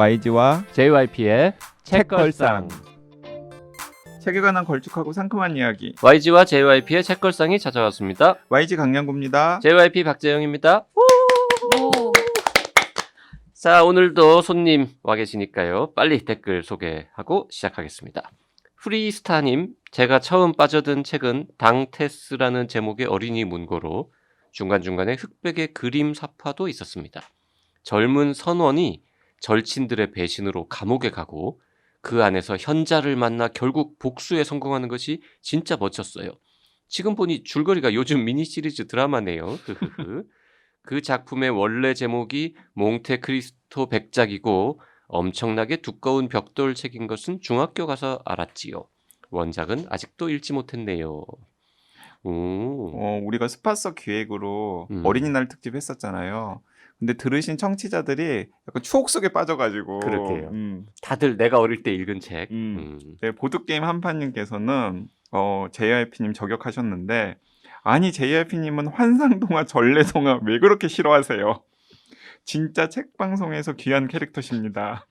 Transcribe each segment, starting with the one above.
YG와 JYP의 책걸상. 책걸상. 책에 관한 걸쭉하고 상큼한 이야기. YG와 JYP의 책걸상이 찾아왔습니다. YG 강량구입니다. JYP 박재영입니다. 자, 오늘도 손님 와 계시니까요. 빨리 댓글 소개하고 시작하겠습니다. 프리스타님, 제가 처음 빠져든 책은 당테스라는 제목의 어린이 문고로 중간중간에 흑백의 그림 사파도 있었습니다. 젊은 선원이 절친들의 배신으로 감옥에 가고 그 안에서 현자를 만나 결국 복수에 성공하는 것이 진짜 멋졌어요. 지금 보니 줄거리가 요즘 미니 시리즈 드라마네요. 그 작품의 원래 제목이 몽테크리스토 백작이고 엄청나게 두꺼운 벽돌책인 것은 중학교 가서 알았지요. 원작은 아직도 읽지 못했네요. 우리가 스파서 기획으로 어린이날 특집 했었잖아요. 근데 들으신 청취자들이 약간 추억 속에 빠져가지고. 그렇게요. 다들 내가 어릴 때 읽은 책. 네, 보드게임 한판님께서는 JYP님 저격하셨는데, 아니 JYP님은 환상동화 전래동화 왜 그렇게 싫어하세요? 진짜 책방송에서 귀한 캐릭터십니다.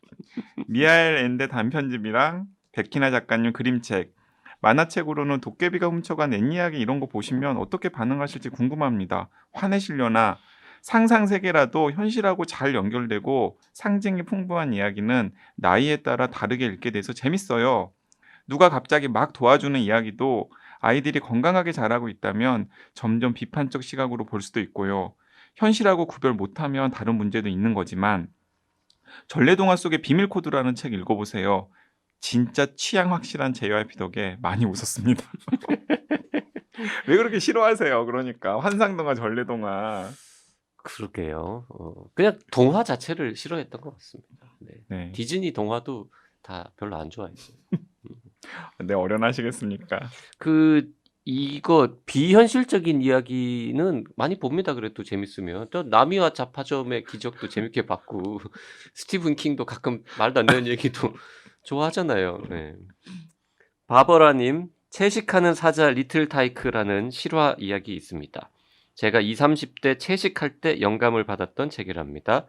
미하엘 엔데 단편집이랑 백희나 작가님 그림책, 만화책으로는 도깨비가 훔쳐간 앤이야기 이런 거 보시면 어떻게 반응하실지 궁금합니다. 화내시려나? 상상세계라도 현실하고 잘 연결되고 상징이 풍부한 이야기는 나이에 따라 다르게 읽게 돼서 재밌어요. 누가 갑자기 막 도와주는 이야기도 아이들이 건강하게 자라고 있다면 점점 비판적 시각으로 볼 수도 있고요. 현실하고 구별 못하면 다른 문제도 있는 거지만 전래동화 속의 비밀코드라는 책 읽어보세요. 진짜 취향 확실한 JYP 덕에 많이 웃었습니다. 왜 그렇게 싫어하세요? 그러니까 환상동화 전래동화. 그러게요. 그냥 동화 자체를 싫어했던 것 같습니다. 네. 네. 디즈니 동화도 다 별로 안 좋아했어요. 네, 어련하시겠습니까? 이거 비현실적인 이야기는 많이 봅니다. 그래도 재밌으면. 또 나미와 자파점의 기적도 재밌게 봤고 스티븐 킹도 가끔 말도 안 되는 얘기도 좋아하잖아요. 네. 바버라님, 채식하는 사자 리틀 타이크라는 실화 이야기 있습니다. 제가 20, 30대 채식할 때 영감을 받았던 책이랍니다.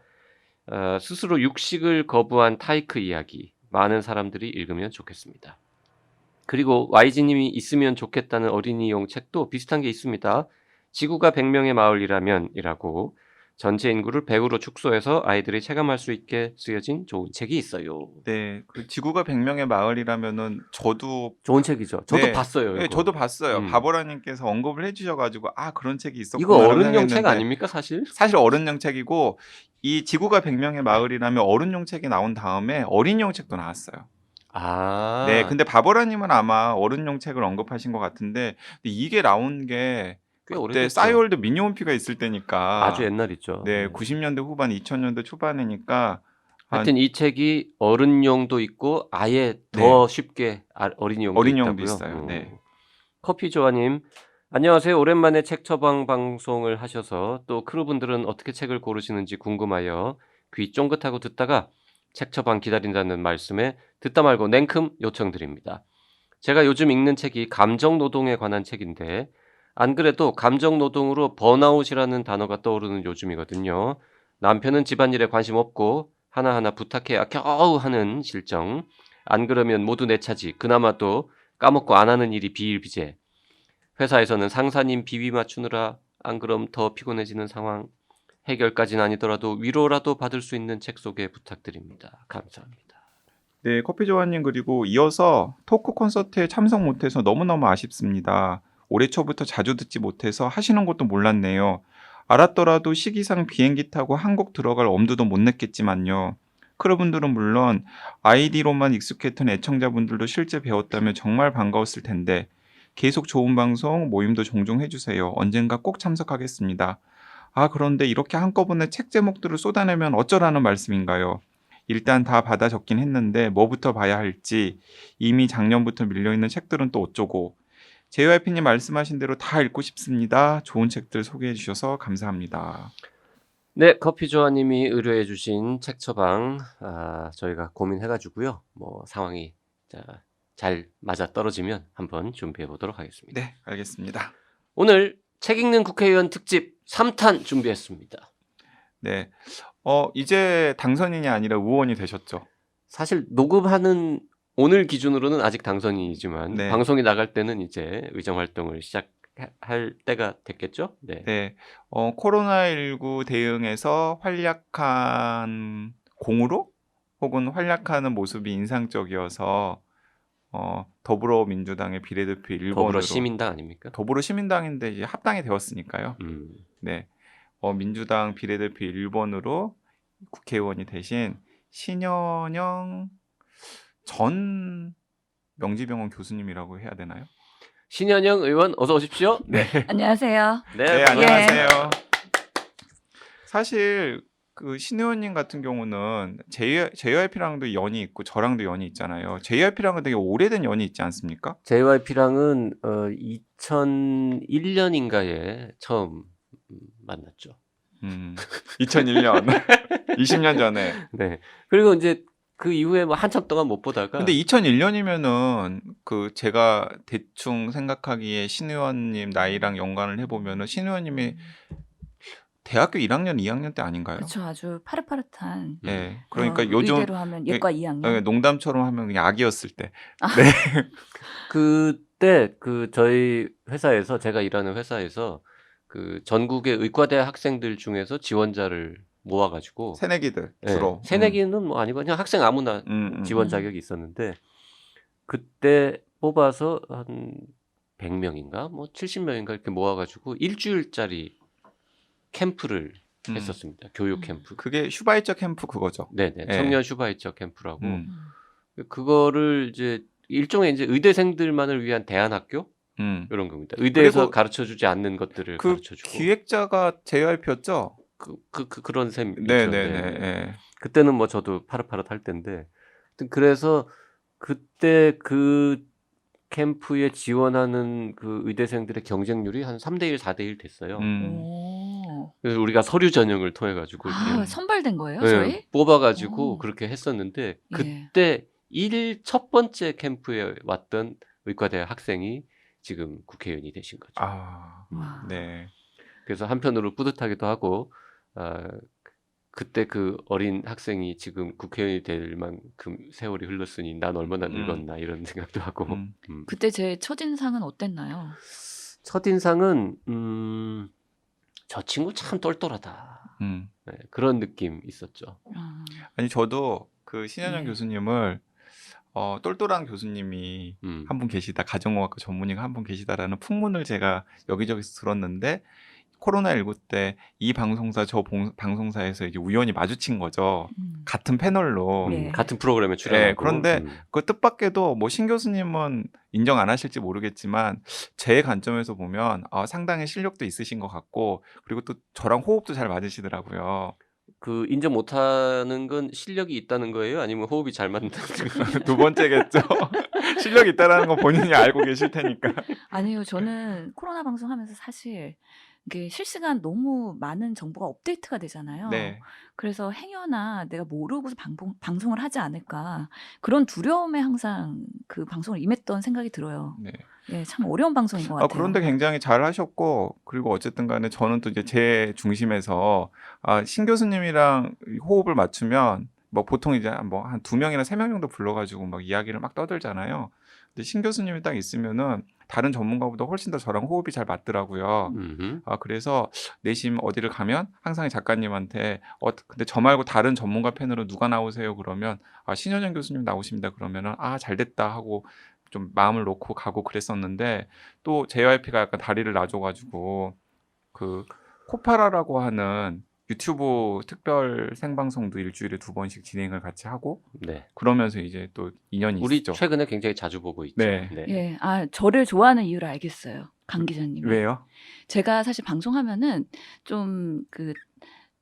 스스로 육식을 거부한 타이크 이야기. 많은 사람들이 읽으면 좋겠습니다. 그리고 YG님이 있으면 좋겠다는 어린이용 책도 비슷한 게 있습니다. 지구가 100명의 마을이라면 이라고 전체 인구를 100으로 축소해서 아이들이 체감할 수 있게 쓰여진 좋은 책이 있어요. 네, 그 지구가 100명의 마을이라면은 저도 좋은 책이죠. 저도 네, 봤어요. 네, 이거. 저도 봤어요. 바보라님께서 언급을 해주셔가지고 그런 책이 있었구나. 이거 어른용 했는데 책 아닙니까 사실? 사실 어른용 책이고 이 지구가 100명의 마을이라면 어른용 책이 나온 다음에 어린이용 책도 나왔어요. 네, 근데 바보라님은 아마 어른용 책을 언급하신 것 같은데 근데 이게 나온 게 꽤 그때 오래됐죠. 싸이월드 미니홈피가 있을 때니까 아주 옛날이죠. 네, 90년대 후반, 2000년대 초반이니까 하여튼 이 책이 어른용도 있고 아예 더 쉽게 어린이용도 어린이용도 있다고요. 있어요. 네. 커피조아님, 안녕하세요. 오랜만에 책 처방 방송을 하셔서 또 크루분들은 어떻게 책을 고르시는지 궁금하여 귀 쫑긋하고 듣다가 책 처방 기다린다는 말씀에 듣다 말고 냉큼 요청드립니다. 제가 요즘 읽는 책이 감정노동에 관한 책인데 안 그래도 감정노동으로 번아웃이라는 단어가 떠오르는 요즘이거든요. 남편은 집안일에 관심 없고 하나하나 부탁해야 겨우 하는 실정. 안 그러면 모두 내 차지. 그나마 또 까먹고 안 하는 일이 비일비재. 회사에서는 상사님 비위 맞추느라 안 그럼 더 피곤해지는 상황. 해결까지는 아니더라도 위로라도 받을 수 있는 책 소개 부탁드립니다. 감사합니다. 네, 커피조아님 그리고 이어서 토크 콘서트에 참석 못해서 너무너무 아쉽습니다. 올해 초부터 자주 듣지 못해서 하시는 것도 몰랐네요. 알았더라도 시기상 비행기 타고 한국 들어갈 엄두도 못 냈겠지만요. 크루분들은 물론 아이디로만 익숙했던 애청자분들도 실제 배웠다면 정말 반가웠을 텐데 계속 좋은 방송, 모임도 종종 해주세요. 언젠가 꼭 참석하겠습니다. 그런데 이렇게 한꺼번에 책 제목들을 쏟아내면 어쩌라는 말씀인가요? 일단 다 받아 적긴 했는데 뭐부터 봐야 할지 이미 작년부터 밀려있는 책들은 또 어쩌고 JYP님 말씀하신 대로 다 읽고 싶습니다. 좋은 책들 소개해 주셔서 감사합니다. 네, 커피조아님이 의뢰해 주신 책 처방 저희가 고민해가지고요. 상황이 잘 맞아 떨어지면 한번 준비해 보도록 하겠습니다. 네, 알겠습니다. 오늘 책 읽는 국회의원 특집 3탄 준비했습니다. 네. 이제 당선인이 아니라 의원이 되셨죠? 사실 녹음하는 오늘 기준으로는 아직 당선인이지만 네. 방송이 나갈 때는 이제 의정 활동을 시작할 때가 됐겠죠? 네. 네. 코로나19 대응에서 활약한 공으로 혹은 활약하는 모습이 인상적이어서 더불어민주당의 비례대표 1번으로 더불어시민당 아닙니까? 더불어시민당인데 이제 합당이 되었으니까요. 네. 민주당 비례대표 1번으로 국회의원이 되신 신현영 전 명지병원 교수님이라고 해야 되나요? 신현영 의원 어서 오십시오. 네. 안녕하세요. 네, 네, 안녕하세요. 사실 그 신 의원님 같은 경우는 JYP랑도 연이 있고 저랑도 연이 있잖아요. JYP랑은 되게 오래된 연이 있지 않습니까? JYP랑은 2001년인가에 처음 만났죠. 2001년 20년 전에. 네. 그리고 이제 그 이후에 뭐 한참 동안 못 보다가 근데 2001년이면은 그 제가 대충 생각하기에 신 의원님 나이랑 연관을 해보면은 신 의원님이 대학교 1학년, 2학년 때 아닌가요? 그렇죠. 아주 파릇파릇한. 네. 그러니까 요즘 의대로 하면 예과 2학년. 농담처럼 하면 그냥 아기였을 때. 그때 그 저희 회사에서 제가 일하는 회사에서 그 전국의 의과대 학생들 중에서 지원자를 모아가지고 새내기들 네, 주로. 새내기는 뭐 아니고 그냥 학생 아무나 지원 자격이 있었는데 그때 뽑아서 한 100명인가 뭐 70명인가 이렇게 모아가지고 일주일짜리 캠프를 했었습니다. 교육 캠프. 그게 슈바이처 캠프 그거죠. 네네. 네. 청년 슈바이처 캠프라고 음. 그거를 이제 일종의 이제 의대생들만을 위한 대안학교 이런 겁니다. 의대에서 그리고 가르쳐주지 않는 것들을 그 가르쳐주고 기획자가 JYP였죠? 그런 셈이죠. 네네네. 네. 그때는 뭐 저도 파릇파릇 할 때인데 하여튼 그래서 그때 그 캠프에 지원하는 그 의대생들의 경쟁률이 한 3대1, 4대1 됐어요. 오. 그래서 우리가 서류 전형을 통해 가지고 이렇게 선발된 거예요, 네, 저희? 뽑아가지고 오. 그렇게 했었는데 예. 그때 첫 번째 캠프에 왔던 의과대 학생이 지금 국회의원이 되신 거죠. 아, 와. 네. 그래서 한편으로 뿌듯하기도 하고 그때 그 어린 학생이 지금 국회의원이 될 만큼 세월이 흘렀으니 난 얼마나 늙었나 이런 생각도 하고 그때 제 첫인상은 어땠나요? 첫인상은 저 친구 참 똘똘하다. 네, 그런 느낌 있었죠. 아니 저도 그 신현영 네. 교수님을 똘똘한 교수님이 한 분 계시다, 가정의학과 전문의가 한 분 계시다라는 풍문을 제가 여기저기서 들었는데 코로나19 때 이 방송사 저 방송사에서 이제 우연히 마주친 거죠. 같은 패널로. 네. 같은 프로그램에 출연하고. 네, 그런데 그 뜻밖에도 뭐 신 교수님은 인정 안 하실지 모르겠지만 제 관점에서 보면 상당히 실력도 있으신 것 같고 그리고 또 저랑 호흡도 잘 맞으시더라고요. 그 인정 못하는 건 실력이 있다는 거예요? 아니면 호흡이 잘 맞는다는 거예요? 두 번째겠죠. 실력이 있다는 거 본인이 알고 계실 테니까. 아니요, 저는 코로나 방송하면서 사실 이게 실시간 너무 많은 정보가 업데이트가 되잖아요. 네. 그래서 행여나 내가 모르고서 방송을 하지 않을까 그런 두려움에 항상 그 방송을 임했던 생각이 들어요. 네. 예, 참 어려운 방송인 것 같아요. 그런데 굉장히 잘 하셨고 그리고 어쨌든 간에 저는 또 이제 제 중심에서 신 교수님이랑 호흡을 맞추면 뭐 보통 이제 뭐 한 2명이나 3명 정도 불러가지고 막 이야기를 막 떠들잖아요. 근데 신 교수님이 딱 있으면은 다른 전문가보다 훨씬 더 저랑 호흡이 잘 맞더라고요. 그래서 내심 어디를 가면 항상 작가님한테 근데 저 말고 다른 전문가 패널은 누가 나오세요? 그러면 신현영 교수님 나오십니다. 그러면은 잘 됐다 하고 좀 마음을 놓고 가고 그랬었는데 또 JYP가 약간 다리를 놔줘가지고 그 코파라라고 하는 유튜브 특별 생방송도 일주일에 2번씩 진행을 같이 하고 네. 그러면서 이제 또 인연이 우리 있죠. 최근에 굉장히 자주 보고 있죠. 네. 예, 저를 좋아하는 이유를 알겠어요, 강 기자님이. 왜요? 제가 사실 방송하면은 좀 그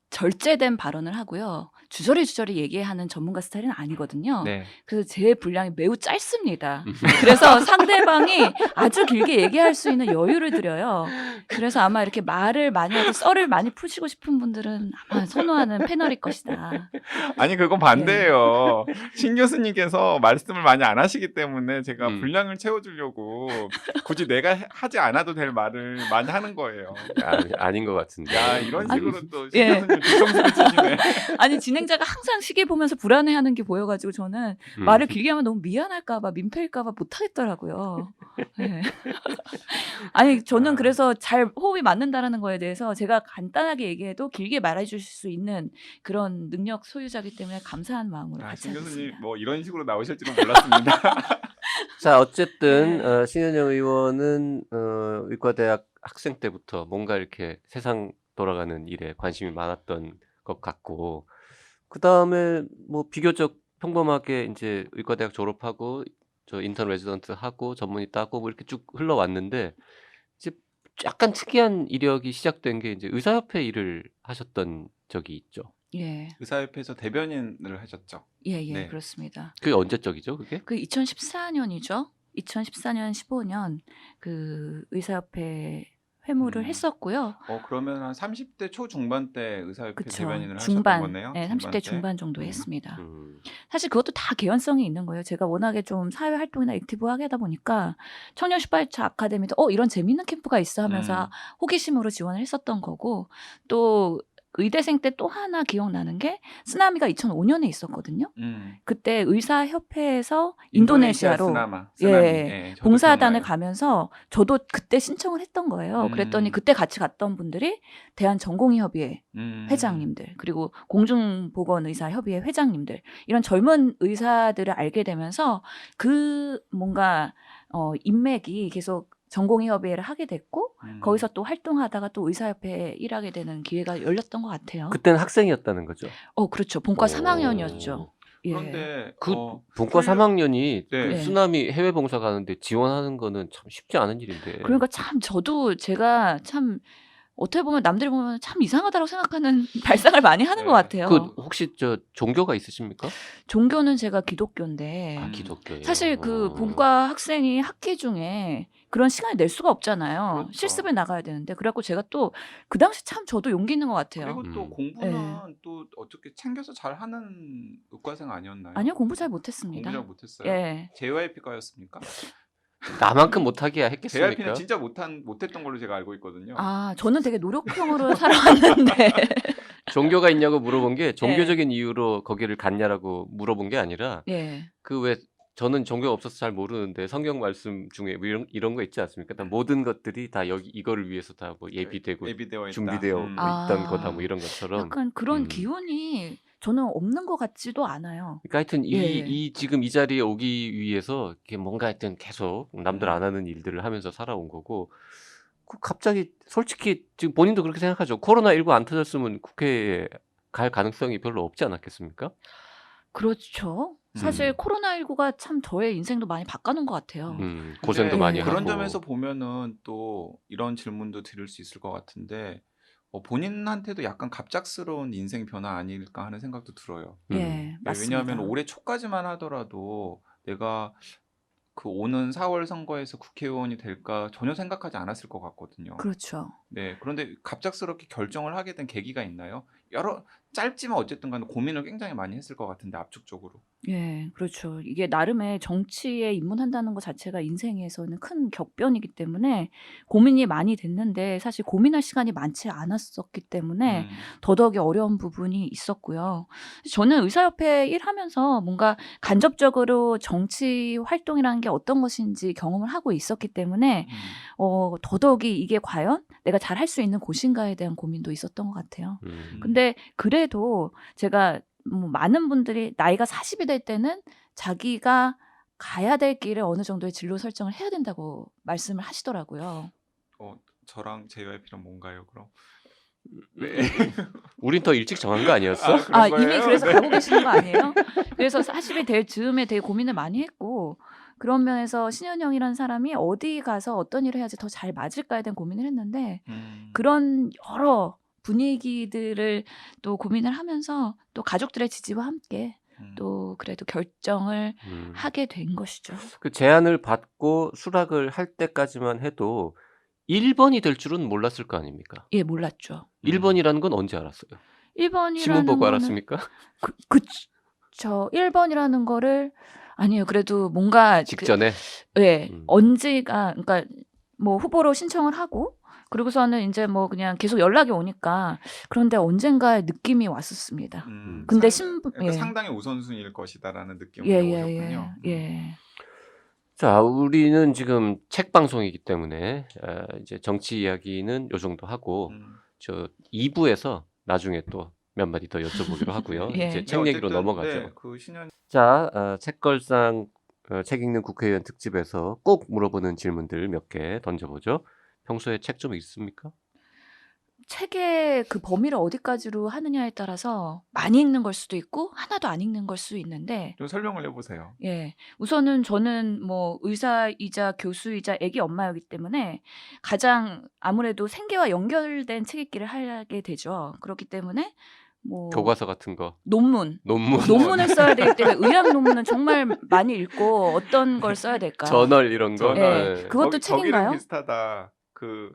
절제된 발언을 하고요. 주저리 얘기하는 전문가 스타일은 아니거든요. 네. 그래서 제 분량이 매우 짧습니다. 그래서 상대방이 아주 길게 얘기할 수 있는 여유를 드려요. 그래서 아마 이렇게 말을 많이 하고 썰을 많이 푸시고 싶은 분들은 아마 선호하는 패널일 것이다. 아니 그건 반대예요. 신 교수님께서 말씀을 많이 안 하시기 때문에 제가 분량을 채워주려고 굳이 내가 하지 않아도 될 말을 많이 하는 거예요. 아닌 것 같은데. 야 이런 식으로 또 신 예. 교수님 뒤통수를 치시네. 아니 진행자가 항상 시계 보면서 불안해하는 게 보여가지고 저는 말을 길게 하면 너무 미안할까봐 민폐일까봐 못하겠더라고요. 네. 아니 저는 그래서 잘 호흡이 맞는다라는 거에 대해서 제가 간단하게 얘기해도 길게 말해주실 수 있는 그런 능력 소유자이기 때문에 감사한 마음으로 같이 신 교수님 하겠습니다. 뭐 이런 식으로 나오실 줄은 몰랐습니다. 자, 어쨌든 신현영 의원은 의과대학 학생 때부터 뭔가 이렇게 세상 돌아가는 일에 관심이 많았던 것 같고, 그 다음에 뭐 비교적 평범하게 이제 의과대학 졸업하고 저 인턴 레지던트 하고 전문의 따고 뭐 이렇게 쭉 흘러왔는데, 이제 약간 특이한 이력이 시작된 게 이제 의사협회 일을 하셨던 적이 있죠. 예, 의사협회에서 대변인을 하셨죠. 예, 네. 그렇습니다. 그게 언제적이죠, 그게? 그 2014년이죠. 2014년, 15년 그 의사협회 회무를 했었고요. 그러면 한 30대 초중반 때 의사협회 그쵸. 대변인을 중반, 하셨던 거네요. 네, 30대 중반 정도 했습니다. 음. 사실 그것도 다 개연성이 있는 거예요. 제가 워낙에 좀 사회 활동이나 액티브하게 하다 보니까 청년 슈퍼차 아카데미도 이런 재밌는 캠프가 있어 하면서 호기심으로 지원을 했었던 거고, 또 의대생 때 또 하나 기억나는 게 쓰나미가 2005년에 있었거든요. 그때 의사협회에서 인도네시아로 쓰나미. 예, 저도 봉사단을 기억나요. 가면서 저도 그때 신청을 했던 거예요. 그랬더니 그때 같이 갔던 분들이 대한전공의협의회 회장님들, 그리고 공중보건의사협의회 회장님들, 이런 젊은 의사들을 알게 되면서 그 뭔가 인맥이 계속 전공의협의회를 하게 됐고, 거기서 또 활동하다가 또 의사협회에 일하게 되는 기회가 열렸던 것 같아요. 그때는 학생이었다는 거죠. 그렇죠. 본과 오. 3학년이었죠. 예. 그런데 그 본과 3학년이 네. 그 쓰나미 해외 봉사 가는데 지원하는 거는 참 쉽지 않은 일인데. 그러니까 참 저도 제가 참 어떻게 보면 남들이 보면 참 이상하다고 생각하는 발상을 많이 하는 것 같아요. 그 혹시 저 종교가 있으십니까? 종교는 제가 기독교인데 기독교예요. 사실 그 본과 학생이 학기 중에 그런 시간을 낼 수가 없잖아요. 그렇죠. 실습을 나가야 되는데. 그래갖고 제가 또 그 당시 참 저도 용기 있는 것 같아요. 그리고 또 공부는 또 어떻게 챙겨서 잘하는 의과생 아니었나요? 아니요, 공부 잘 못했습니다. 공부 잘 못했어요. 예. JYP과였습니까? 나만큼 못하게 했겠습니까? JYP는 진짜 못했던 걸로 제가 알고 있거든요. 저는 되게 노력형으로 살아왔는데. 종교가 있냐고 물어본 게 종교적인 이유로 거기를 갔냐라고 물어본 게 아니라 예. 그 왜 저는 종교가 없어서 잘 모르는데 성경 말씀 중에 뭐 이런 거 있지 않습니까? 다 모든 것들이 다 여기 이거를 위해서 다 뭐 예비되고 예비되어 있다. 준비되어 있던 거다 뭐 이런 것처럼. 약간 그런 기운이 저는 없는 것 같지도 않아요. 그러니까 하여튼 예. 이 지금 이 자리에 오기 위해서 이렇게 뭔가 하여튼 계속 남들 안 하는 일들을 하면서 살아온 거고, 그 갑자기 솔직히 지금 본인도 그렇게 생각하죠. 코로나19 안 터졌으면 국회에 갈 가능성이 별로 없지 않았겠습니까? 그렇죠. 사실 코로나19가 참 저의 인생도 많이 바꿔놓은 것 같아요. 고생도 근데 많이 하고. 그런 점에서 보면은 또 이런 질문도 드릴 수 있을 것 같은데 본인한테도 약간 갑작스러운 인생 변화 아닐까 하는 생각도 들어요. 예, 맞습니다. 왜냐하면 올해 초까지만 하더라도 내가 그 오는 4월 선거에서 국회의원이 될까 전혀 생각하지 않았을 것 같거든요. 그렇죠. 네, 그런데 갑작스럽게 결정을 하게 된 계기가 있나요? 짧지만 어쨌든 간에 고민을 굉장히 많이 했을 것 같은데 압축적으로. 예, 그렇죠. 이게 나름의 정치에 입문한다는 것 자체가 인생에서는 큰 격변이기 때문에 고민이 많이 됐는데, 사실 고민할 시간이 많지 않았었기 때문에 더더욱이 어려운 부분이 있었고요. 저는 의사협회 일하면서 뭔가 간접적으로 정치 활동이라는 게 어떤 것인지 경험을 하고 있었기 때문에 더더욱이 이게 과연 내가 잘 할 수 있는 곳인가에 대한 고민도 있었던 것 같아요. 근데 그래도 제가 뭐 많은 분들이 나이가 40이 될 때는 자기가 가야 될 길을 어느 정도의 진로 설정을 해야 된다고 말씀을 하시더라고요. 저랑 JYP랑 뭔가요, 그럼? 우린 더 일찍 정한 거 아니었어? 이미 그래서 가고 계시는 거 아니에요? 그래서 40이 될 즈음에 되게 고민을 많이 했고, 그런 면에서 신현영이라는 사람이 어디 가서 어떤 일을 해야지 더 잘 맞을까에 대한 고민을 했는데, 그런 여러 분위기들을 또 고민을 하면서 또 가족들의 지지와 함께 또 그래도 결정을 하게 된 것이죠. 그 제안을 받고 수락을 할 때까지만 해도 1번이 될 줄은 몰랐을 거 아닙니까? 예, 몰랐죠. 1번이라는 건 언제 알았어요? 신문 1번이라는 보고 거는 알았습니까? 그쵸. 1번이라는 거를 아니요. 그래도 뭔가 직전에? 예. 음. 언제가 그러니까 뭐 후보로 신청을 하고 그러고서는 인제 뭐 그냥 계속 연락이 오니까 그런데 언젠가 느낌이 왔었습니다. 근데 그러니까 예. 상당히 우선순위일 것이다라는 느낌으로 오셨군요. 예. 자, 우리는 지금 책 방송이기 때문에 이제 정치 이야기는 요 정도 하고 저 2부에서 나중에 또 몇 마디 더 여쭤보기로 하고요. 예. 이제 책 얘기로 어쨌든 넘어가죠. 네, 그 신현 자, 책걸상 책 읽는 국회의원 특집에서 꼭 물어보는 질문들 몇 개 던져보죠. 평소에 책 좀 읽습니까? 책의 그 범위를 어디까지로 하느냐에 따라서 많이 읽는 걸 수도 있고 하나도 안 읽는 걸 수도 있는데 좀 설명을 해보세요. 예. 우선은 저는 뭐 의사이자 교수이자 아기 엄마이기 때문에 가장 아무래도 생계와 연결된 책 읽기를 하게 되죠. 그렇기 때문에 뭐 교과서 같은 거, 논문. 논문, 논문을 써야 되기 때문에 의학 논문은 정말 많이 읽고 어떤 걸 써야 될까? 저널 이런 거. 저널. 예. 예. 그것도 거기랑 책인가요? 비슷하다. 그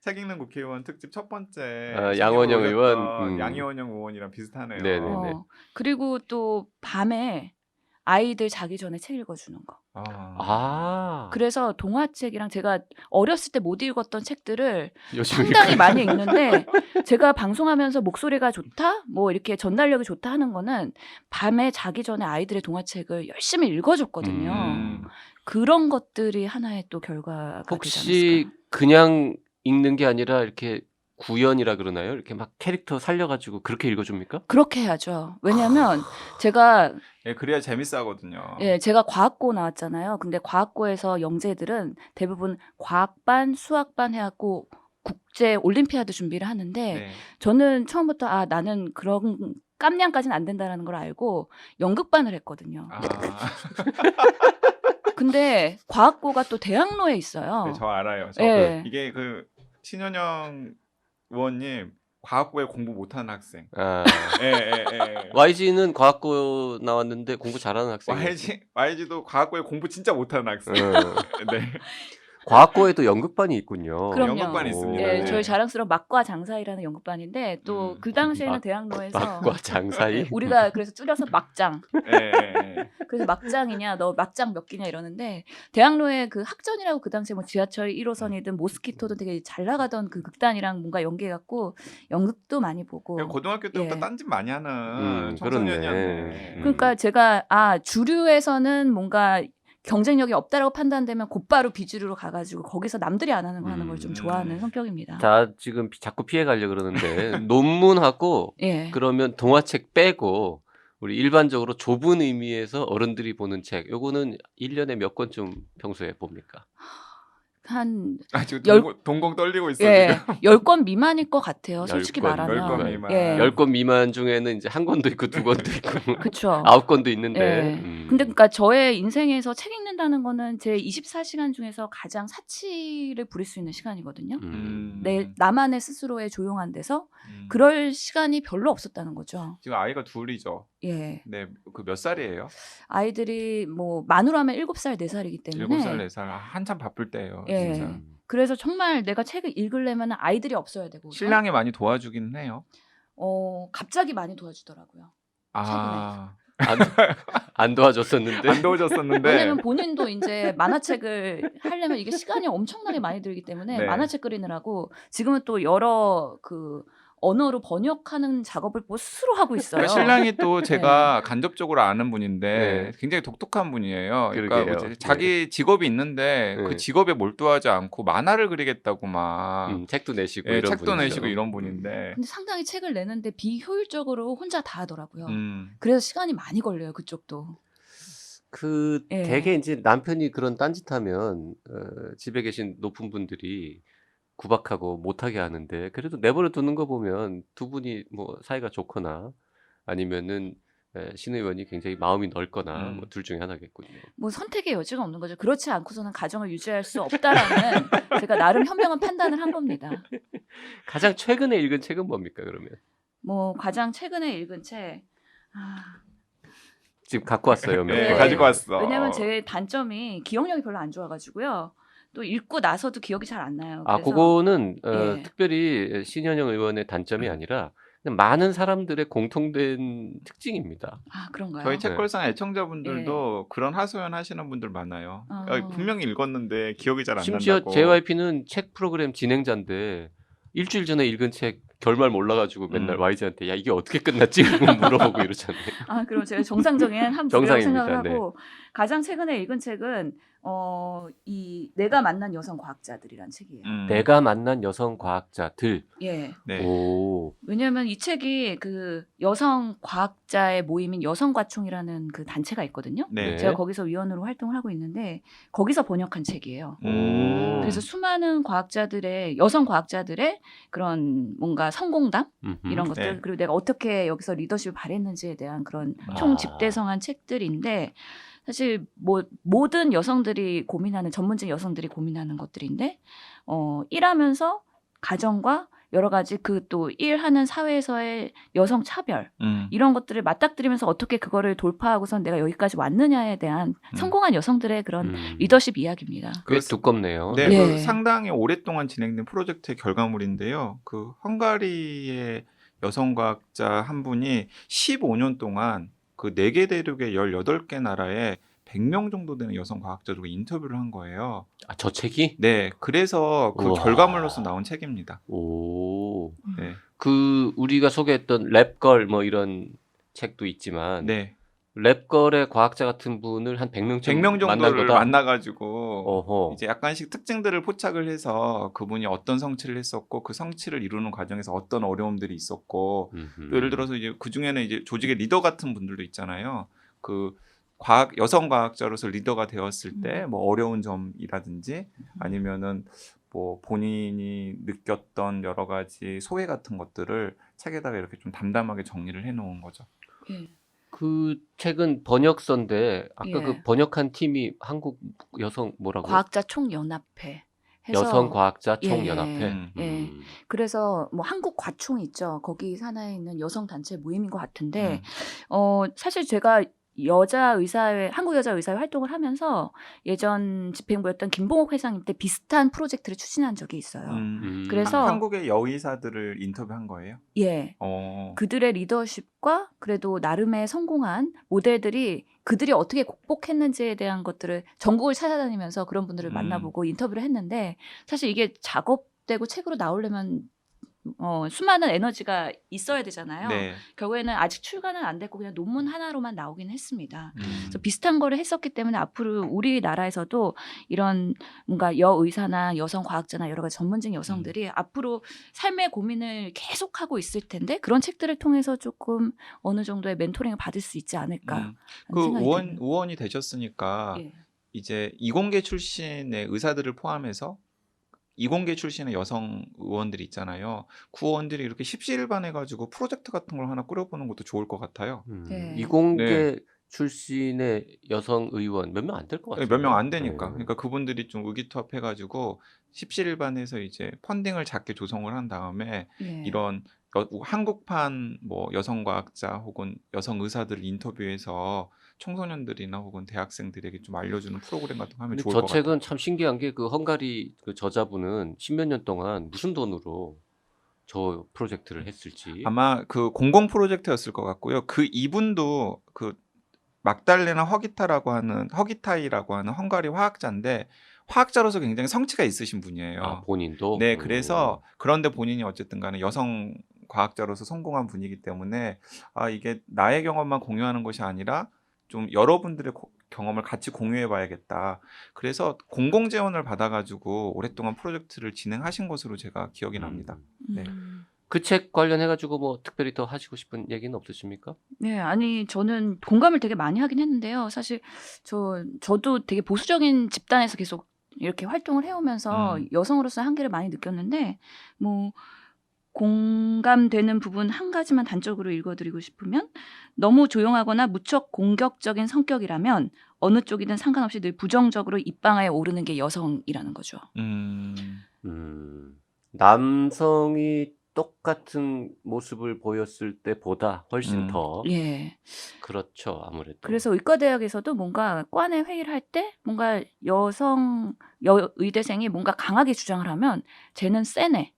책 읽는 국회의원 특집 첫 번째 양원영 신경을 의원, 올렸던 양원영 의원이랑 비슷하네요. 네네네. 그리고 또 밤에 아이들 자기 전에 책 읽어주는 거. 그래서 동화책이랑 제가 어렸을 때 못 읽었던 책들을 요즘 상당히 많이 읽는데 제가 방송하면서 목소리가 좋다, 뭐 이렇게 전달력이 좋다 하는 거는 밤에 자기 전에 아이들의 동화책을 열심히 읽어줬거든요. 그런 것들이 하나의 또 결과가 되지 혹시 않았을까. 그냥 읽는 게 아니라 이렇게 구연이라 그러나요? 이렇게 막 캐릭터 살려가지고 그렇게 읽어줍니까? 그렇게 해야죠. 왜냐하면 제가 예, 그래야 재밌어 하거든요. 예, 제가 과학고 나왔잖아요. 근데 과학고에서 영재들은 대부분 과학반, 수학반 해갖고 국제 올림피아드 준비를 하는데 네. 저는 처음부터 아 나는 그런 깜냥까지는 안 된다라는 걸 알고 연극반을 했거든요. 근데 과학고가 또 대학로에 있어요. 네, 저 알아요. 예. 이게 그 신현영 의원님 과학고에 공부 못하는 학생. 예. YG는 과학고 나왔는데 공부 잘하는 학생이에요. YG도 과학고에 공부 진짜 못하는 학생. 네. 과학고에도 연극반이 있군요. 그럼요. 연극반이 있습니다. 예, 네. 저희 자랑스러운 막과 장사이라는 연극반인데 또 그 당시에는 대학로에서 막과 장사이? 우리가 그래서 줄여서 막장. 예. 그래서 막장이냐, 너 막장 몇 개냐 이러는데 대학로에 그 학전이라고 그 당시에 뭐 지하철 1호선이든 모스키토든 되게 잘 나가던 그 극단이랑 뭔가 연계해갖고 연극도 많이 보고. 고등학교 때부터 예. 딴짓 많이 하는 그렇네. 청소년이었네. 그러니까 제가 주류에서는 뭔가 경쟁력이 없다라고 판단되면 곧바로 비주류로 가가지고 거기서 남들이 안 하는 거 하는 걸 좀 좋아하는 성격입니다. 자, 지금 자꾸 피해 가려고 그러는데 논문하고 예. 그러면 동화책 빼고 우리 일반적으로 좁은 의미에서 어른들이 보는 책 요거는 1년에 몇 권쯤 평소에 봅니까? 한 지금 동공 떨리고 있어 예, 지금. 10권 미만일 것 같아요. 솔직히 10권, 말하면. 10권 미만. 예. 10권 미만 중에는 이제 한 권도 있고 두 권도 있고 그쵸. 9권도 있는데. 예. 근데 그러니까 저의 인생에서 책 읽는다는 거는 제 24시간 중에서 가장 사치를 부릴 수 있는 시간이거든요. 나만의 스스로의 조용한 데서 그럴 시간이 별로 없었다는 거죠. 지금 아이가 둘이죠. 예. 네, 그 몇 살이에요? 아이들이 뭐 만으로 하면 7살, 4살이기 때문에 7살, 4살 한참 바쁠 때예요. 예. 진짜. 그래서 정말 내가 책을 읽으려면 아이들이 없어야 되고 우선. 신랑이 많이 도와주긴 해요. 갑자기 많이 도와주더라고요. 안 도와줬었는데. 안 도와줬었는데. 왜냐면 본인도 이제 만화책을 하려면 이게 시간이 엄청나게 많이 들기 때문에 네. 만화책 그리느라고 지금은 또 여러 그 언어로 번역하는 작업을 뭐 스스로 하고 있어요. 그러니까 신랑이 또 제가 간접적으로 아는 분인데 네. 굉장히 독특한 분이에요. 그러니까 그러게요. 이제 자기 직업이 있는데 네. 그 직업에 몰두하지 않고 만화를 그리겠다고 막 책도 내시고 예, 이런 책도 분이죠. 내시고 이런 분인데. 근데 상당히 책을 내는데 비효율적으로 혼자 다 하더라고요. 음. 그래서 시간이 많이 걸려요. 그쪽도. 예. 되게 이제 남편이 그런 딴짓하면 집에 계신 높은 분들이 구박하고 못하게 하는데 그래도 내버려 두는 거 보면 두 분이 뭐 사이가 좋거나 아니면은 신 의원이 굉장히 마음이 넓거나 음. 뭐 둘 중에 하나겠군요. 뭐 선택의 여지가 없는 거죠. 그렇지 않고서는 가정을 유지할 수 없다라는 제가 나름 현명한 판단을 한 겁니다. 가장 최근에 읽은 책은 뭡니까 그러면? 뭐 가장 최근에 읽은 책. 지금 갖고 왔어요. 몇 네, 권. 가지고 왔어. 왜냐면 제 단점이 기억력이 별로 안 좋아가지고요. 또 읽고 나서도 기억이 잘 안 나요. 아, 그래서 그거는 예. 특별히 신현영 의원의 단점이 아니라 그냥 많은 사람들의 공통된 특징입니다. 그런가요? 저희 책걸상 애청자분들도 그런 하소연 하시는 분들 많아요. 분명히 읽었는데 기억이 잘 안 심지어 난다고. JYP는 책 프로그램 진행자인데 일주일 전에 읽은 책 결말 몰라가지고 맨날 YG한테 야 이게 어떻게 끝났지? 물어보고 이러잖아요. 그럼 제가 정상적인 한 분이라고 생각을 정상입니다. 하고 가장 최근에 읽은 책은 이 내가 만난 여성 과학자들이란 책이에요. 내가 만난 여성 과학자들. 예. 네. 오. 왜냐하면 이 책이 그 여성 과학자의 모임인 여성과총이라는 그 단체가 있거든요. 네. 제가 거기서 위원으로 활동을 하고 있는데 거기서 번역한 책이에요. 그래서 수많은 과학자들의 여성 과학자들의 그런 뭔가 성공담 이런 것들 네. 그리고 내가 어떻게 여기서 리더십을 발휘했는지에 대한 그런 총집대성한 책들인데 사실 뭐 모든 여성들이 고민하는 전문직 여성들이 고민하는 것들인데 일하면서 가정과 여러 가지 그 또 일하는 사회에서의 여성 차별 이런 것들을 맞닥뜨리면서 어떻게 그거를 돌파하고선 내가 여기까지 왔느냐에 대한 성공한 여성들의 그런 리더십 이야기입니다. 꽤 두껍네요. 네, 예. 그 상당히 오랫동안 진행된 프로젝트의 결과물인데요. 그 헝가리의 여성과학자 한 분이 15년 동안 그 4개 대륙의 18개 나라에 100명 정도 되는 여성 과학자들과 인터뷰를 한 거예요. 저 책이? 네, 그래서 그 우와. 결과물로서 나온 책입니다. 오. 네. 그 우리가 소개했던 랩걸 뭐 이런 책도 있지만 네. 랩걸의 과학자 같은 분을 한 100명쯤 100명 정도를 만난 거다. 만나가지고 어허. 이제 약간씩 특징들을 포착을 해서 그분이 어떤 성취를 했었고 그 성취를 이루는 과정에서 어떤 어려움들이 있었고 또 예를 들어서 이제 그 중에는 이제 조직의 리더 같은 분들도 있잖아요. 그 여성 과학자로서 리더가 되었을 때 뭐 어려운 점이라든지 아니면은 뭐 본인이 느꼈던 여러 가지 소외 같은 것들을 책에다가 이렇게 좀 담담하게 정리를 해놓은 거죠. 예. 그 책은 번역서인데 아까 예. 그 번역한 팀이 한국 여성 뭐라고? 과학자 총연합회 해서 여성 과학자 예, 총연합회. 예. 그래서 뭐 한국 과총이 있죠. 거기 산하에 있는 여성 단체 모임인 것 같은데 사실 제가 한국 여자 의사회 활동을 하면서 예전 집행부였던 김봉옥 회장님 때 비슷한 프로젝트를 추진한 적이 있어요. 그래서 한국의 여의사들을 인터뷰한 거예요? 예. 그들의 리더십과 그래도 나름의 성공한 모델들이 그들이 어떻게 극복했는지에 대한 것들을 전국을 찾아다니면서 그런 분들을 만나보고 인터뷰를 했는데 사실 이게 작업되고 책으로 나오려면 수많은 에너지가 있어야 되잖아요. 네. 결국에는 아직 출간은 안 됐고 그냥 논문 하나로만 나오긴 했습니다. 그래서 비슷한 거를 했었기 때문에 앞으로 우리나라에서도 이런 뭔가 여의사나 여성 과학자나 여러 가지 전문직 여성들이 앞으로 삶의 고민을 계속하고 있을 텐데 그런 책들을 통해서 조금 어느 정도의 멘토링을 받을 수 있지 않을까. 그 의원이 되셨으니까 예. 이제 이공계 출신의 의사들을 포함해서 이공계 출신의 여성 의원들이 있잖아요. 그 의원들이 이렇게 십시일반해가지고 프로젝트 같은 걸 하나 꾸려보는 것도 좋을 것 같아요. 네. 이공계 출신의 여성 의원 몇 명 안 될 것 같아요. 몇 명 안 되니까. 그러니까 그분들이 좀 의기투합해가지고 십시일반해서 이제 펀딩을 작게 조성을 한 다음에 이런 한국판 뭐 여성 과학자 혹은 여성 의사들을 인터뷰해서 청소년들이나 혹은 대학생들에게 좀 알려주는 프로그램 같은 거 하면 좋을 것 저 같아요. 책은 참 신기한 게 그 헝가리 그 저자분은 십몇 년 동안 무슨 돈으로 저 프로젝트를 했을지. 아마 그 공공 프로젝트였을 것 같고요. 그 이분도 그 막달레나 허기타이라고 하는 헝가리 화학자인데 화학자로서 굉장히 성취가 있으신 분이에요. 본인도? 네, 그래서 그런데 본인이 어쨌든 간에 여성 과학자로서 성공한 분이기 때문에 이게 나의 경험만 공유하는 것이 아니라 좀 여러분들의 경험을 같이 공유해 봐야겠다. 그래서 공공 지원을 받아가지고 오랫동안 프로젝트를 진행하신 것으로 제가 기억이 납니다. 네. 그 책 관련해가지고 뭐 특별히 더 하시고 싶은 얘기는 없으십니까? 네, 아니 저는 공감을 되게 많이 하긴 했는데요. 사실 저도 되게 보수적인 집단에서 계속 이렇게 활동을 해오면서 여성으로서 한계를 많이 느꼈는데 뭐 공감되는 부분 한 가지만 단적으로 읽어드리고 싶으면 너무 조용하거나 무척 공격적인 성격이라면 어느 쪽이든 상관없이 늘 부정적으로 입방아에 오르는 게 여성이라는 거죠. 남성이 똑같은 모습을 보였을 때보다 훨씬 더 예. 그렇죠. 아무래도. 그래서 의과대학에서도 뭔가 과내 회의를 할 때 뭔가 의대생이 뭔가 강하게 주장을 하면 쟤는 세네.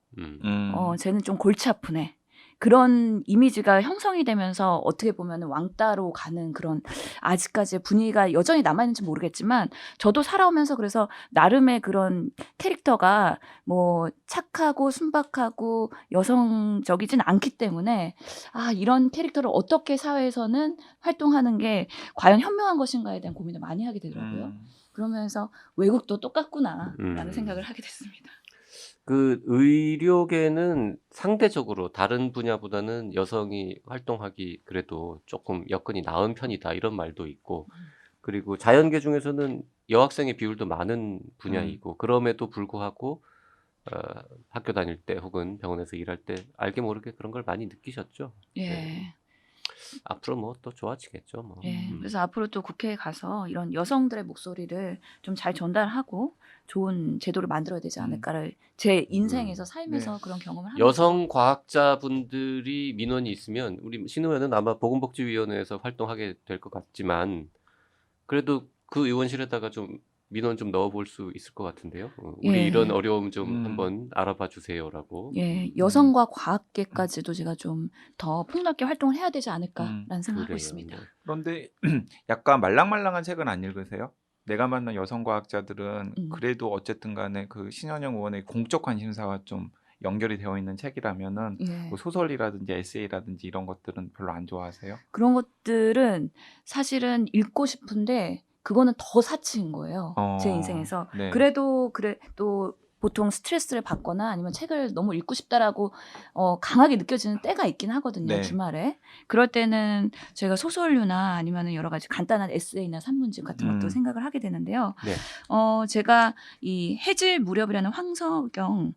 쟤는 좀 골치 아프네. 그런 이미지가 형성이 되면서 어떻게 보면 왕따로 가는 그런 아직까지 분위기가 여전히 남아있는지 모르겠지만 저도 살아오면서 그래서 나름의 그런 캐릭터가 뭐 착하고 순박하고 여성적이진 않기 때문에 이런 캐릭터를 어떻게 사회에서는 활동하는 게 과연 현명한 것인가에 대한 고민을 많이 하게 되더라고요. 그러면서 외국도 똑같구나라는 생각을 하게 됐습니다. 그 의료계는 상대적으로 다른 분야보다는 여성이 활동하기 그래도 조금 여건이 나은 편이다 이런 말도 있고 그리고 자연계 중에서는 여학생의 비율도 많은 분야이고 그럼에도 불구하고 학교 다닐 때 혹은 병원에서 일할 때 알게 모르게 그런 걸 많이 느끼셨죠. 예. 네. 앞으로 뭐 또 좋아지겠죠. 뭐. 예. 그래서 앞으로 또 국회에 가서 이런 여성들의 목소리를 좀 잘 전달하고 좋은 제도를 만들어야 되지 않을까를 제 인생에서 삶에서 그런 경험을 하면서 여성 과학자분들이 민원이 있으면 우리 신 의원은 아마 보건복지위원회에서 활동하게 될 것 같지만 그래도 그 의원실에다가 좀 민원 좀 넣어볼 수 있을 것 같은데요. 우리 예. 이런 어려움 좀 한번 알아봐 주세요라고. 예, 여성과 과학계까지도 제가 좀 더 폭넓게 활동을 해야 되지 않을까라는 생각을 하고 그래요. 있습니다. 네. 그런데 약간 말랑말랑한 책은 안 읽으세요? 내가 만난 여성 과학자들은 그래도 어쨌든 간에 그 신현영 의원의 공적 관심사가 좀 연결이 되어 있는 책이라면은 예. 뭐 소설이라든지 에세이라든지 이런 것들은 별로 안 좋아하세요? 그런 것들은 사실은 읽고 싶은데 그거는 더 사치인 거예요. 제 인생에서. 네. 그래도 또 보통 스트레스를 받거나 아니면 책을 너무 읽고 싶다라고 강하게 느껴지는 때가 있긴 하거든요. 네. 주말에. 그럴 때는 제가 소설류나 아니면 여러 가지 간단한 에세이나 산문집 같은 것도 생각을 하게 되는데요. 네. 제가 이 해질 무렵이라는 황석영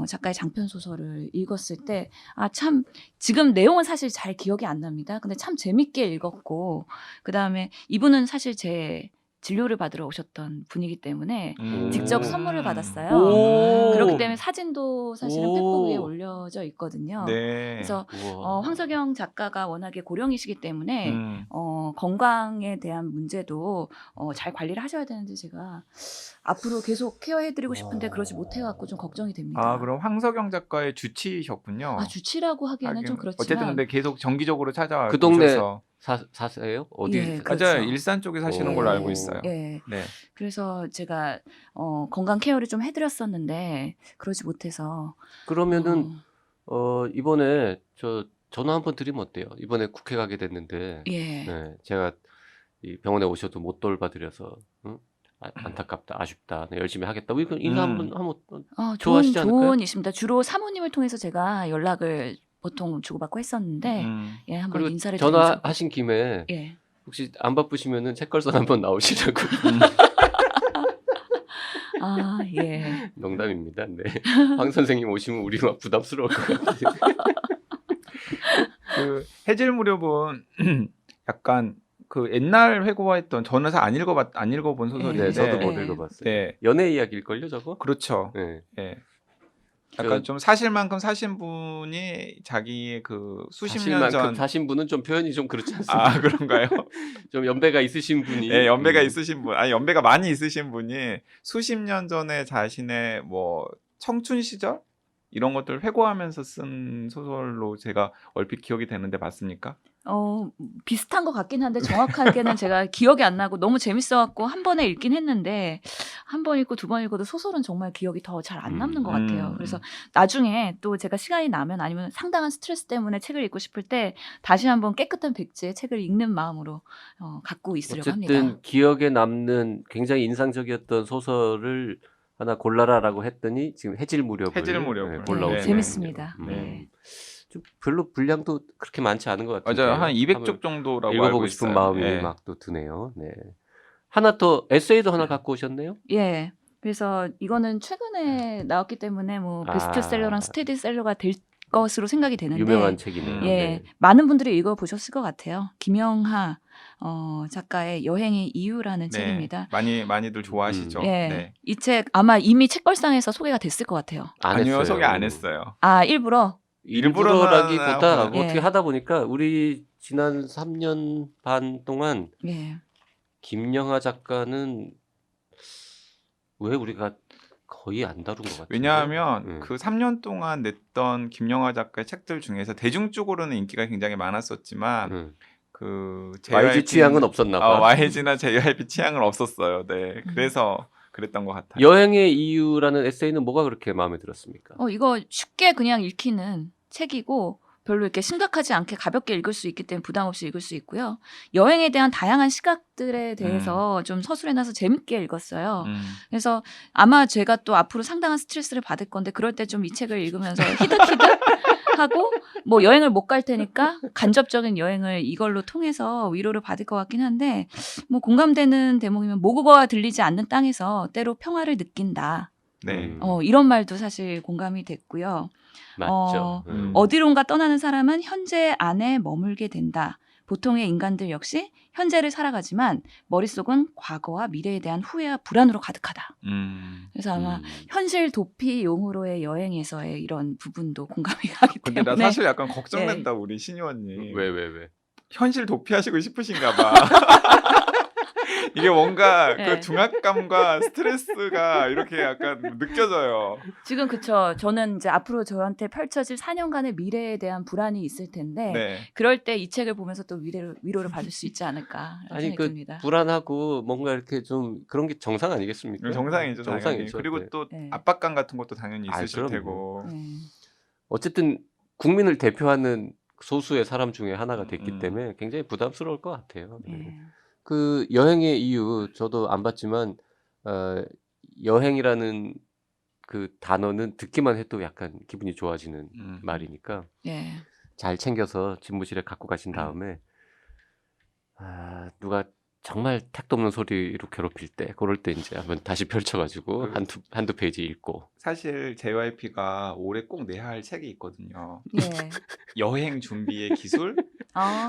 작가의 장편 소설을 읽었을 때 참 지금 내용은 사실 잘 기억이 안 납니다. 근데 참 재밌게 읽었고 그다음에 이분은 사실 제 진료를 받으러 오셨던 분이기 때문에 직접 선물을 받았어요. 오. 그렇기 때문에 사진도 사실은 오. 페북 위에 올려져 있거든요. 네. 그래서 우와. 황석영 작가가 워낙에 고령이시기 때문에 건강에 대한 문제도 잘 관리를 하셔야 되는데 제가 앞으로 계속 케어해드리고 싶은데 그러지 못해갖고 좀 걱정이 됩니다. 그럼 황석영 작가의 주치이셨군요. 주치라고 하기에는 좀 그렇지만 어쨌든 근데 계속 정기적으로 찾아와 그 동네 오셔서. 사세요? 어디? 예, 그렇죠. 맞아요. 일산 쪽에 사시는 걸로 알고 있어요. 예. 네. 그래서 제가 건강 케어를 좀 해드렸었는데 그러지 못해서 그러면은 이번에 전화 한번 드리면 어때요? 이번에 국회 가게 됐는데 예. 네, 제가 이 병원에 오셔도 못 돌봐드려서 안타깝다, 아쉽다, 네, 열심히 하겠다. 이거 인사 한번 하면 좋아하시지 않을까요? 조언이십니다. 주로 사모님을 통해서 제가 연락을 보통 주고받고 했었는데 예, 한번 그리고 인사를 드리면서 전화하신 김에 예. 혹시 안 바쁘시면은 책걸상 한번 나오시라고. 예. 농담입니다. 네. 황 선생님 오시면 우리 막 부담스러울 것 같아요. 그 해질 무렵은 약간 그 옛날 회고화했던 저는 안 읽어본 소설인데. 네, 저도 못 읽어봤어요. 네. 연애 이야기일걸요, 저거? 그렇죠. 네. 네. 약간 좀 사실만큼 사신 분이 자기의 그 수십 년 사실만큼 전 사신 분은 좀 표현이 좀 그렇지 않습니까? 그런가요? 좀 연배가 있으신 분이. 네, 연배가 있으신 분, 연배가 많이 있으신 분이 수십 년 전에 자신의 뭐 청춘 시절 이런 것들을 회고하면서 쓴 소설로 제가 얼핏 기억이 되는데 맞습니까? 비슷한 것 같긴 한데 정확하게는 제가 기억이 안 나고 너무 재밌어갖고 한 번에 읽긴 했는데 한 번 읽고 두 번 읽어도 소설은 정말 기억이 더 잘 안 남는 것 같아요. 그래서 나중에 또 제가 시간이 나면 아니면 상당한 스트레스 때문에 책을 읽고 싶을 때 다시 한번 깨끗한 백지의 책을 읽는 마음으로 갖고 있으려고 합니다. 어쨌든 기억에 남는 굉장히 인상적이었던 소설을 하나 골라라라고 했더니 지금 해질 무렵을 골라오시네요. 재밌습니다. 좀 별로 분량도 그렇게 많지 않은 것 같은데. 맞아요. 한 200쪽 정도라고 알고 읽어보고 싶은 있어요. 마음이 막 또 드네요. 네. 하나 더 에세이도 하나 갖고 오셨네요. 예. 그래서 이거는 최근에 나왔기 때문에 뭐 베스트셀러랑 스테디셀러가 될 것으로 생각이 되는데 유명한 책이네요. 예, 네. 많은 분들이 읽어보셨을 것 같아요. 김영하 작가의 여행의 이유라는 네. 책입니다. 많이들 좋아하시죠. 예, 네. 이 책 아마 이미 책걸상에서 소개가 됐을 것 같아요. 안 아니요, 했어요. 소개 안 했어요. 아, 일부러? 일부러라기보다 예. 어떻게 하다 보니까 우리 지난 3년 반 동안 예. 김영하 작가는 왜 우리가 거의 안 다룬 것 같아요. 왜냐하면 그 3년 동안 냈던 김영하 작가의 책들 중에서 대중적으로는 인기가 굉장히 많았었지만 그 YG 취향은 없었나 봐. YG나 JYP 취향은 없었어요. 네, 그래서 그랬던 것 같아요. 여행의 이유라는 에세이는 뭐가 그렇게 마음에 들었습니까? 이거 쉽게 그냥 읽히는 책이고 별로 이렇게 심각하지 않게 가볍게 읽을 수 있기 때문에 부담 없이 읽을 수 있고요. 여행에 대한 다양한 시각들에 대해서 좀 서술해놔서 재밌게 읽었어요. 그래서 아마 제가 또 앞으로 상당한 스트레스를 받을 건데 그럴 때 좀 이 책을 읽으면서 히득히득 하고 뭐 여행을 못 갈 테니까 간접적인 여행을 이걸로 통해서 위로를 받을 것 같긴 한데 뭐 공감되는 대목이면 모국어가 들리지 않는 땅에서 때로 평화를 느낀다. 네. 이런 말도 사실 공감이 됐고요. 맞죠. 어디론가 떠나는 사람은 현재 안에 머물게 된다. 보통의 인간들 역시 현재를 살아가지만 머릿속은 과거와 미래에 대한 후회와 불안으로 가득하다. 그래서 아마 현실 도피용으로의 여행에서의 이런 부분도 공감이 가기 근데 때문에 나 사실 약간 걱정된다 우리 신의원님. 왜? 현실 도피하시고 싶으신가 봐. 이게 뭔가 네. 그 중압감과 스트레스가 이렇게 약간 느껴져요. 지금 그쵸. 저는 이제 앞으로 저한테 펼쳐질 4년간의 미래에 대한 불안이 있을 텐데 네. 그럴 때 이 책을 보면서 또 위로를 받을 수 있지 않을까 아니 생각이 그 듭니다. 불안하고 뭔가 이렇게 좀 그런 게 정상 아니겠습니까? 정상이죠, 당연히. 정상이죠. 그리고 네. 또 네. 압박감 같은 것도 당연히 있으실 그럼요. 테고. 어쨌든 국민을 대표하는 소수의 사람 중에 하나가 됐기 때문에 굉장히 부담스러울 것 같아요. 그 여행의 이유 저도 안 봤지만 여행이라는 그 단어는 듣기만 해도 약간 기분이 좋아지는 말이니까 예. 잘 챙겨서 집무실에 갖고 가신 다음에 누가 정말 택도 없는 소리로 괴롭힐 때 그럴 때 이제 한번 다시 펼쳐가지고 한두 페이지 읽고. 사실 JYP가 올해 꼭 내야 할 책이 있거든요. 예. 여행 준비의 기술?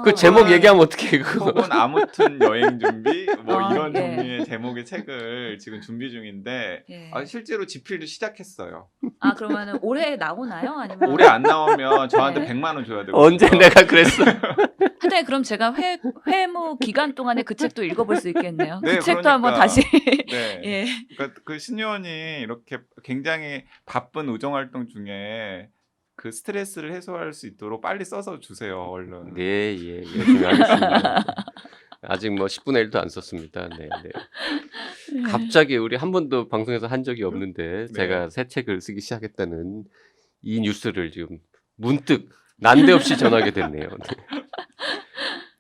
그 제목 얘기하면 어떻게 그거? 혹은 아무튼 여행 준비 뭐 이런 예. 종류의 제목의 책을 지금 준비 중인데 예. 실제로 집필도 시작했어요. 그러면은 올해 나오나요? 아니면 올해 안 나오면 저한테 네. 100만 원 줘야 되거든요. 언제 내가 그랬어? 하여튼 그럼 제가 회무 기간 동안에 그 책도 읽어볼 수 있겠네요. 네, 그 책도 그러니까. 한번 다시 네. 예. 그러니까 그 신의원이 이렇게 굉장히 바쁜 우정 활동 중에 그 스트레스를 해소할 수 있도록 빨리 써서 주세요, 얼른. 네, 예, 열심히 하겠습니다. 아직 뭐 10분의 1도 안 썼습니다. 네. 갑자기 우리 한 번도 방송에서 한 적이 없는데 제가 새 책을 쓰기 시작했다는 이 뉴스를 지금 문득 난데없이 전하게 됐네요. 네.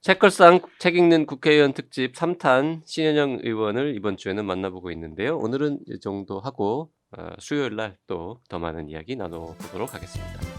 책걸상 책 읽는 국회의원 특집 3탄 신현영 의원을 이번 주에는 만나보고 있는데요. 오늘은 이 정도 하고 수요일 날 또 더 많은 이야기 나눠보도록 하겠습니다.